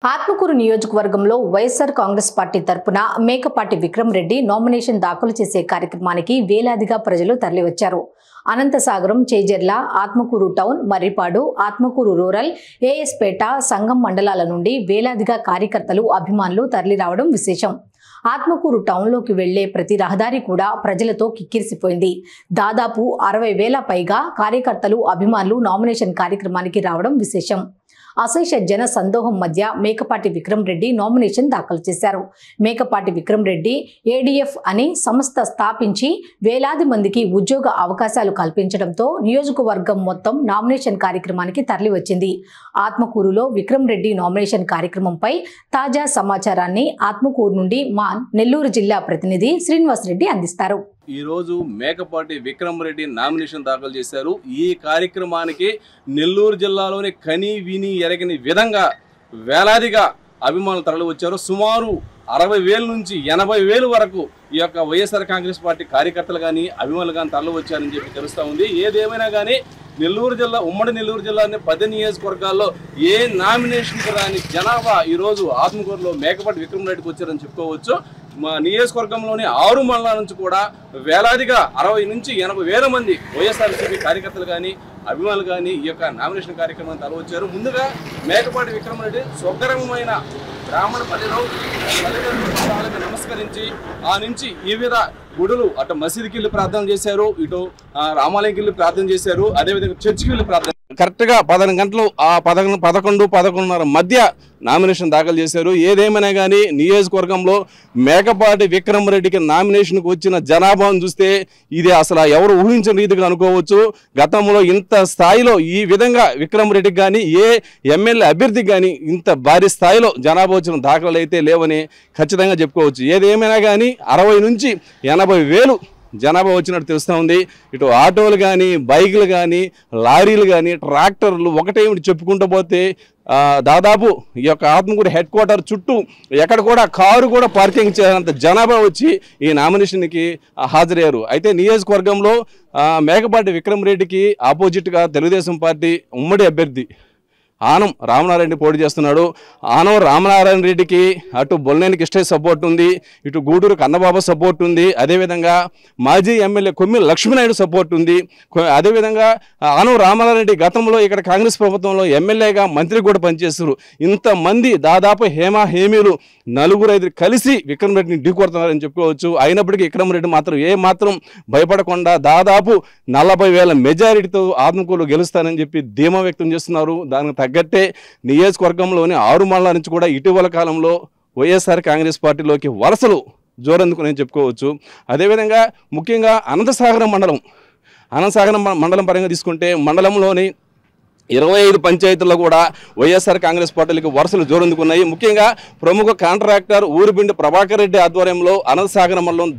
ఆత్మకూరు నియోజకవర్గంలో వైఎస్ఆర్ కాంగ్రెస్ పార్టీ తరపున మేకపాటి విక్రమ్ రెడ్డి నామినేషన్ దాఖలు చేసే కార్యక్రమానికి వేలాదిగా ప్రజలు తరలివచ్చారు. అనంతసాగరం, చేజర్ల, ఆత్మకూరు టౌన్, మర్రిపాడు, ఆత్మకూరు రూరల్, ఏఎస్పేట, సంగం మండలాల నుండి వేలాదిగా కార్యకర్తలు, అభిమానులు తరలిరావడం విశేషం. ఆత్మకూరు టౌన్లోకి వెళ్లే ప్రతి రహదారి కూడా ప్రజలతో కిక్కిరిసిపోయింది. దాదాపు 60,000 పైగా కార్యకర్తలు, అభిమానులు నామినేషన్ కార్యక్రమానికి రావడం విశేషం. అశేష జన సందోహం మధ్య మేకపాటి విక్రమ్ రెడ్డి నామినేషన్ దాఖలు చేశారు. మేకపాటి విక్రమ్ రెడ్డి ఏడీఎఫ్ అని సంస్థ స్థాపించి వేలాది మందికి ఉద్యోగ అవకాశాలు కల్పించడంతో నియోజకవర్గం మొత్తం నామినేషన్ కార్యక్రమానికి తరలివచ్చింది. ఆత్మకూరులో విక్రమ్ రెడ్డి నామినేషన్ కార్యక్రమంపై తాజా సమాచారాన్ని ఆత్మకూరు నుండి మా నెల్లూరు జిల్లా ప్రతినిధి శ్రీనివాస్ రెడ్డి అందిస్తారు. ఈ రోజు మేకపాటి విక్రమ్ రెడ్డి నామినేషన్ దాఖలు చేశారు. ఈ కార్యక్రమానికి నెల్లూరు జిల్లాలోని కని విని ఎరగని విధంగా వేలాదిగా అభిమానులు తరలి వచ్చారు. సుమారు 60,000 నుంచి 80,000 వరకు ఈ యొక్క వైఎస్ఆర్ కాంగ్రెస్ పార్టీ కార్యకర్తలు కానీ అభిమానులు కానీ తరలి వచ్చారని చెప్పి తెలుస్తూ ఉంది. ఏదేమైనా కానీ నెల్లూరు జిల్లా, ఉమ్మడి నెల్లూరు జిల్లాని 10 నియోజకవర్గాల్లో ఏ నామినేషన్కి రాని జనాభా ఈరోజు ఆత్మకూరులో మేకపాటి విక్రమ్ రెడ్డికి వచ్చారని చెప్పుకోవచ్చు. మా నియోజకవర్గంలోని 6 మండలాల నుంచి కూడా వేలాదిగా 60 నుంచి 80,000 మంది వైఎస్ఆర్సీపీ కార్యకర్తలు కానీ అభిమానులు కానీ ఈ యొక్క నామినేషన్ కార్యక్రమాన్ని తరలివచ్చారు. ముందుగా మేకపాటి విక్రమ్ రెడ్డి స్వగ్రామమైన బ్రాహ్మణ పల్లెలో తల్లిదండ్రులకు నమస్కరించి ఆ నుంచి వివిధ గుడులు, అటు మసీదుకి వెళ్ళి ప్రార్థన చేశారు, ఇటు రామాలయంకి వెళ్ళి ప్రార్థన చేశారు, అదేవిధంగా చర్చికి వెళ్ళి ప్రార్థన. కరెక్ట్గా 11 గంటలు, ఆ 11-11:30 మధ్య నామినేషన్ దాఖలు చేశారు. ఏదేమైనా కానీ నియోజకవర్గంలో మేకపాటి విక్రమ్ రెడ్డికి నామినేషన్కి వచ్చిన జనాభాను చూస్తే ఇది అసలు ఎవరు ఊహించిన రీతిగా అనుకోవచ్చు. గతంలో ఇంత స్థాయిలో ఈ విధంగా విక్రమ్ రెడ్డికి కానీ ఏ ఎమ్మెల్యే అభ్యర్థికి కానీ ఇంత భారీ స్థాయిలో జనాభా వచ్చిన దాఖలు అయితే లేవని ఖచ్చితంగా చెప్పుకోవచ్చు. ఏదేమైనా కానీ 60 నుంచి 80,000 జనాభా వచ్చినట్టు తెలుస్తూ ఉంది. ఇటు ఆటోలు కానీ, బైకులు కానీ, లారీలు కానీ, ట్రాక్టర్లు ఒకటేమిటి చెప్పుకుంటూ పోతే దాదాపు ఈ యొక్క ఆత్మకూరు హెడ్ క్వార్టర్ చుట్టూ ఎక్కడ కూడా కారు కూడా పార్కింగ్ చేయాలంత జనాభా వచ్చి ఈ నామినేషన్కి హాజరయ్యారు. అయితే నియోజకవర్గంలో మేకపాటి విక్రమ్ రెడ్డికి ఆపోజిట్గా తెలుగుదేశం పార్టీ ఉమ్మడి అభ్యర్థి ఆనం రామనారాయణ రెడ్డి పోటీ చేస్తున్నాడు. ఆనం రామనారాయణ రెడ్డికి అటు బొల్నేని కృష్ణయ్య సపోర్ట్ ఉంది, ఇటు గూడూరు కన్నబాబు సపోర్ట్ ఉంది, అదేవిధంగా మాజీ ఎమ్మెల్యే కొమ్మి లక్ష్మీనాయుడు సపోర్ట్ ఉంది. అదేవిధంగా ఆనం రామనారాయణ రెడ్డి గతంలో ఇక్కడ కాంగ్రెస్ ప్రభుత్వంలో ఎమ్మెల్యేగా, మంత్రి కూడా పనిచేస్తారు. ఇంతమంది దాదాపు హేమీలు 4-5 కలిసి విక్రమ్ రెడ్డిని ఢీకొడుతున్నారని చెప్పుకోవచ్చు. అయినప్పటికీ విక్రమ్ రెడ్డి మాత్రం భయపడకుండా దాదాపు 40,000 మెజారిటీతో ఆత్మకూరులో గెలుస్తానని చెప్పి ధీమా వ్యక్తం చేస్తున్నారు. దానికి తగ్గట్టే నియోజకవర్గంలోని 6 మండలాల నుంచి కూడా ఇటీవల కాలంలో వైఎస్ఆర్ కాంగ్రెస్ పార్టీలోకి వలసలు జోరందుకుని చెప్పుకోవచ్చు. అదేవిధంగా ముఖ్యంగా అనంతసాగరం మండలం పరంగా తీసుకుంటే మండలంలోని 25 పంచాయతీల్లో కూడా వైఎస్ఆర్ కాంగ్రెస్ పార్టీలకు వరుసలు జోరందుకున్నాయి. ముఖ్యంగా ప్రముఖ కాంట్రాక్టర్ ఊరిబిండి ప్రభాకర్ రెడ్డి ఆధ్వర్యంలో అనంతసాగరం మండలం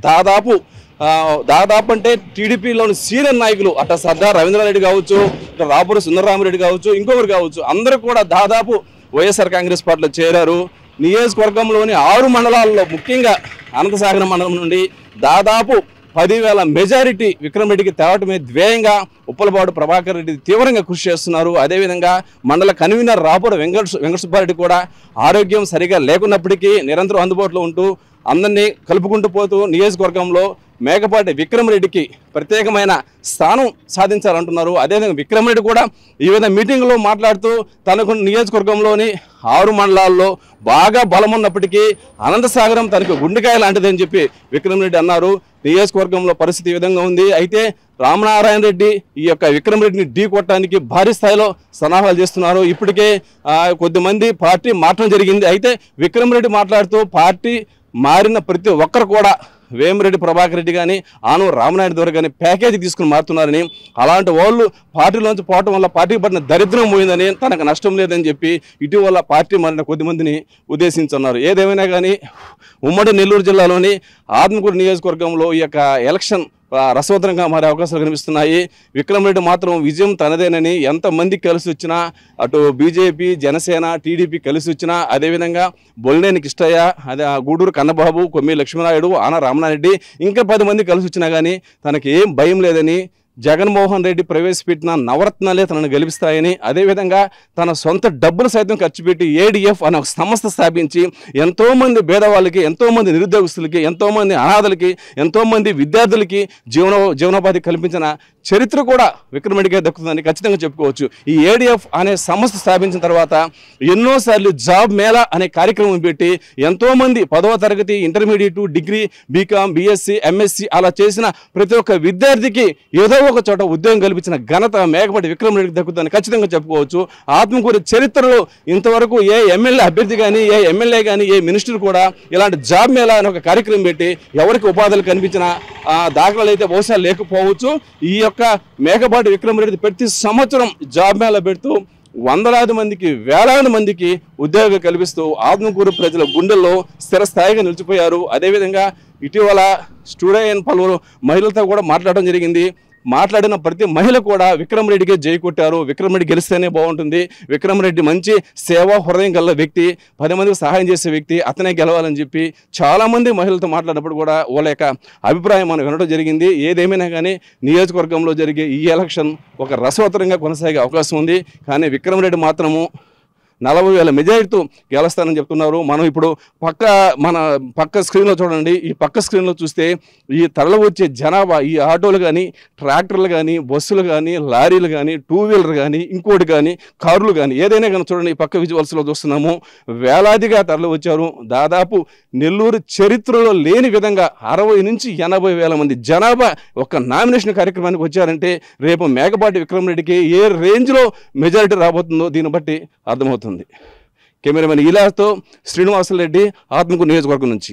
దాదాపు అంటే టీడీపీలోని సీనియర్ నాయకులు అటు సర్దార్ రవీంద్రారెడ్డి కావచ్చు, ఇటు రాపూరి సుందరరామిరెడ్డి కావచ్చు, ఇంకొకరు కావచ్చు, అందరూ కూడా దాదాపు వైఎస్ఆర్ కాంగ్రెస్ పార్టీలో చేరారు. నియోజకవర్గంలోని 6 మండలాల్లో ముఖ్యంగా అనంతసాగరం మండలం నుండి దాదాపు 10,000 మెజారిటీ విక్రమ్ రెడ్డికి తేవటమే ధ్యేయంగా ఉప్పలపాడు ప్రభాకర్ రెడ్డి తీవ్రంగా కృషి చేస్తున్నారు. అదేవిధంగా మండల కన్వీనర్ రాపూడి వెంకటసుబ్బారెడ్డి కూడా ఆరోగ్యం సరిగా లేకున్నప్పటికీ నిరంతరం అందుబాటులో ఉంటూ అందరినీ కలుపుకుంటూ పోతూ నియోజకవర్గంలో మేకపాటి విక్రమ్ రెడ్డికి ప్రత్యేకమైన స్థానం సాధించాలంటున్నారు. అదేవిధంగా విక్రమ్ రెడ్డి కూడా ఈ విధంగా మీటింగ్లో మాట్లాడుతూ తనకు నియోజకవర్గంలోని 6 మండలాల్లో బాగా బలం ఉన్నప్పటికీ అనంతసాగరం తనకు గుండెకాయ లాంటిదని చెప్పి విక్రమ్ రెడ్డి అన్నారు. నియోజకవర్గంలో పరిస్థితి ఈ విధంగా ఉంది. అయితే రామనారాయణ రెడ్డి ఈ యొక్క విక్రమ్ రెడ్డిని ఢీ కొట్టడానికి భారీ స్థాయిలో సన్నాహాలు చేస్తున్నారు. ఇప్పటికే కొద్దిమంది పార్టీ మార్చడం జరిగింది. అయితే విక్రమ్ రెడ్డి మాట్లాడుతూ పార్టీ మారిన ప్రతి ఒక్కరు కూడా వేమిరెడ్డి ప్రభాకర్ రెడ్డి కానీ, ఆనం రామనాయుడు ద్వారా కానీ ప్యాకేజీ తీసుకుని మారుతున్నారని, అలాంటి వాళ్ళు పార్టీలోంచి పోవటం వల్ల పార్టీకి పడిన దరిద్రం పోయిందని, తనకు నష్టం లేదని చెప్పి ఇటీవల పార్టీ మారిన కొద్దిమందిని ఉద్దేశించున్నారు. ఏదేమైనా కానీ ఉమ్మడి నెల్లూరు జిల్లాలోని ఆత్మకూరు నియోజకవర్గంలో ఈ యొక్క ఎలక్షన్ రసవత్తరంగా మారే అవకాశాలు కనిపిస్తున్నాయి. విక్రమ్ రెడ్డి మాత్రం విజయం తనదేనని, ఎంతమందికి కలిసి వచ్చినా అటు బీజేపీ, జనసేన, టీడీపీ కలిసి వచ్చినా, అదేవిధంగా బొల్నేని కృష్ణయ్య, అదే గూడూరు కన్నబాబు, కొమ్మి లక్ష్మీనాయుడు, ఆన రామనారెడ్డి ఇంకా 10 మంది కలిసి వచ్చినా కానీ తనకి ఏం భయం లేదని జగన్మోహన్ రెడ్డి ప్రవేశపెట్టిన నవరత్నాలే తనను గెలిపిస్తాయని, అదేవిధంగా తన సొంత డబ్బులు సైతం ఖర్చు పెట్టి ఏడీఎఫ్ అనే ఒక సంస్థ స్థాపించి ఎంతోమంది పేదవాళ్ళకి, ఎంతోమంది నిరుద్యోగస్తులకి, ఎంతోమంది అనాథలకి, ఎంతోమంది విద్యార్థులకి జీవనోపాధి కల్పించిన చరిత్ర కూడా విక్రమ్ రెడ్డికే దక్కుతుందని ఖచ్చితంగా చెప్పుకోవచ్చు. ఈ ఏడీఎఫ్ అనే సంస్థ స్థాపించిన తర్వాత ఎన్నోసార్లు జాబ్ మేళా అనే కార్యక్రమం పెట్టి ఎంతోమంది 10వ తరగతి, intermediate, degree, BCom, BSc, MSc అలా చేసిన ప్రతి ఒక్క విద్యార్థికి ఏదో ఒక చోట ఉద్యోగం కల్పించిన ఘనత మేకపాటి విక్రమ్ రెడ్డికి దక్కుతుందని ఖచ్చితంగా చెప్పుకోవచ్చు. ఆత్మకూరు చరిత్రలో ఇంతవరకు ఏ ఎమ్మెల్యే అభ్యర్థి కానీ, ఏ ఎమ్మెల్యే కానీ, ఏ మినిస్టర్ కూడా ఇలాంటి జాబ్ మేళా అనే ఒక కార్యక్రమం పెట్టి ఎవరికి ఉపాధులు కనిపించిన దాఖలాలు అయితే బహుశా లేకపోవచ్చు. ఈ యొక్క మేకపాటి విక్రమ్ రెడ్డి ప్రతి సంవత్సరం జాబ్ మేళా పెడుతూ వందలాది మందికి, వేలాది మందికి ఉద్యోగం కల్పిస్తూ ఆత్మకూరు ప్రజల గుండెల్లో స్థిరస్థాయిగా నిలిచిపోయారు. అదేవిధంగా ఇటీవల స్టూడియో అయిన పలువురు మహిళలతో కూడా మాట్లాడడం జరిగింది. మాట్లాడిన ప్రతి మహిళ కూడా విక్రమ్ రెడ్డికే జై కొట్టారు. విక్రమ్ రెడ్డి గెలిస్తేనే బాగుంటుంది, విక్రమ్ రెడ్డి మంచి సేవా హృదయం గల వ్యక్తి, 10 మందికి సహాయం చేసే వ్యక్తి, అతనే గెలవాలని చెప్పి చాలామంది మహిళలతో మాట్లాడినప్పుడు కూడా వాళ్ళ యొక్క అభిప్రాయం మనం వినడం జరిగింది. ఏదేమైనా కానీ నియోజకవర్గంలో జరిగే ఈ ఎలక్షన్ ఒక రసవత్తరంగా కొనసాగే అవకాశం ఉంది. కానీ విక్రమ్ రెడ్డి మాత్రము 40,000 మెజారిటీతో గెలుస్తానని చెప్తున్నారు. మనం ఇప్పుడు మన పక్క స్క్రీన్లో చూడండి. ఈ పక్క స్క్రీన్లో చూస్తే ఈ తరలి వచ్చే జనాభా, ఈ ఆటోలు కానీ, ట్రాక్టర్లు కానీ, బస్సులు కానీ, లారీలు కానీ, 2 వీలర్ కానీ, ఇంకోటి కానీ, కార్లు కానీ, ఏదైనా కానీ చూడండి. ఈ పక్క విజువల్స్లో చూస్తున్నాము. వేలాదిగా తరలి వచ్చారు. దాదాపు నెల్లూరు చరిత్రలో లేని విధంగా 60 నుంచి 80 వేల మంది జనాభా ఒక నామినేషన్ కార్యక్రమానికి వచ్చారంటే రేపు మేకపాటి విక్రమ్ రెడ్డికి ఏ రేంజ్లో మెజారిటీ రాబోతుందో దీన్ని బట్టి అర్థమవుతుంది. కెమెరామెన్ ఇలాతో శ్రీనివాసరెడ్డి, ఆత్మకూరు నియోజకవర్గం నుంచి.